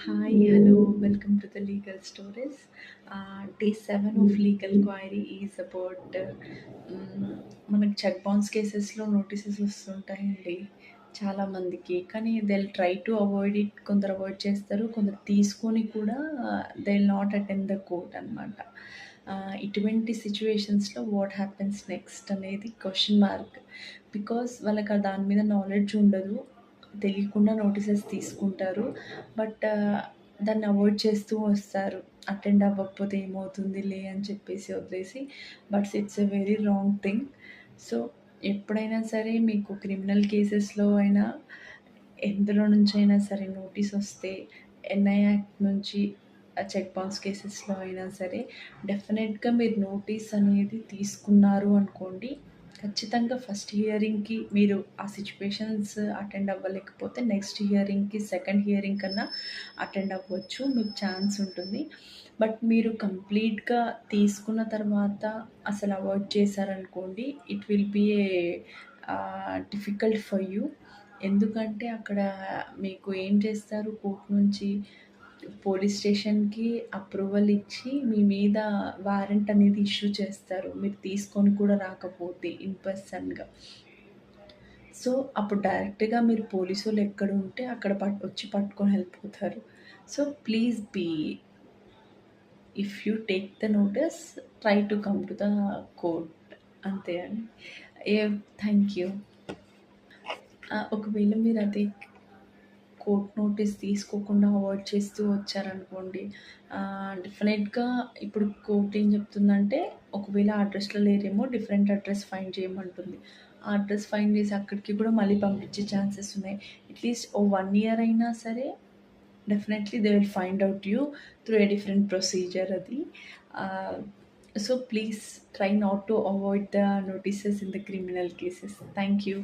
Hi, hello, welcome to the Legal Stories. Day 7 of Legal Query is about మనకు check bounce కేసెస్లో notices వస్తుంటాయండి చాలామందికి. కానీ they will try to avoid it. కొందరు avoid చేస్తారు, కొందరు తీసుకొని కూడా they will not attend the court అనమాట. ఇటువంటి సిచ్యువేషన్స్లో వాట్ హ్యాపెన్స్ నెక్స్ట్ అనేది క్వశ్చన్ మార్క్. బికాస్ వాళ్ళకి దాని మీద నాలెడ్జ్ ఉండదు, తెలియకుండా నోటీసెస్ తీసుకుంటారు. బట్ దాన్ని అవాయిడ్ చేస్తూ వస్తారు. అటెండ్ అవ్వకపోతే ఏమవుతుందిలే అని చెప్పేసి వదిలేసి. But it's a very wrong thing. So ఎప్పుడైనా సరే మీకు క్రిమినల్ కేసెస్లో అయినా ఎందులో నుంచైనా సరే నోటీస్ వస్తే ఎన్ఐ యాక్ట్ నుంచి చెక్ బౌన్స్ కేసెస్లో అయినా సరే డెఫినెట్గా మీరు నోటీస్ అనేది తీసుకున్నారు అనుకోండి, ఖచ్చితంగా ఫస్ట్ హియరింగ్‌కి మీరు ఆ సిట్యుయేషన్స్ అటెండ్ అవ్వలేకపోతే నెక్స్ట్ హియరింగ్‌కి, సెకండ్ హియరింగ్ కన్నా అటెండ్ అవ్వచ్చు. మీకు ఛాన్స్ ఉంటుంది. బట్ మీరు కంప్లీట్‌గా తీసుకున్న తర్వాత అసలు అవాయిడ్ చేశారనుకోండి, it will be a difficult for you. ఎందుకంటే అక్కడ మీకు ఏం చేస్తారు, కోర్ట్ నుంచి పోలీస్ స్టేషన్‌కి అప్రూవల్ ఇచ్చి మీ మీద వారెంట్ అనేది ఇష్యూ చేస్తారు, మీరు తీసుకొని కూడా రాకపోతే ఇన్ పర్సన్‌గా. సో అప్పుడు డైరెక్ట్‌గా మీరు పోలీసోళ్ళు ఎక్కడ ఉంటే అక్కడ వచ్చి పట్టుకొని వెళ్ళిపోతారు. So please be, if you take the notice, try to come to the court. అంతే అండి. Thank you. ఒకవేళ మీరు అదే కోర్ట్ నోటీస్ తీసుకోకుండా అవాయిడ్ చేస్తూ వచ్చారనుకోండి, డెఫినెట్గా ఇప్పుడు కోర్ట్ ఏం చెప్తుందంటే, ఒకవేళ ఆ అడ్రస్లో లేరేమో డిఫరెంట్ అడ్రస్ ఫైండ్ చేయమంటుంది. ఆ అడ్రస్ ఫైండ్ చేసి అక్కడికి కూడా మళ్ళీ పంపించే ఛాన్సెస్ ఉన్నాయి. అట్లీస్ట్ ఓ 1 ఇయర్ అయినా సరే definitely they will find out you through a different procedure అది. So please try not to avoid the notices in the criminal cases. Thank you.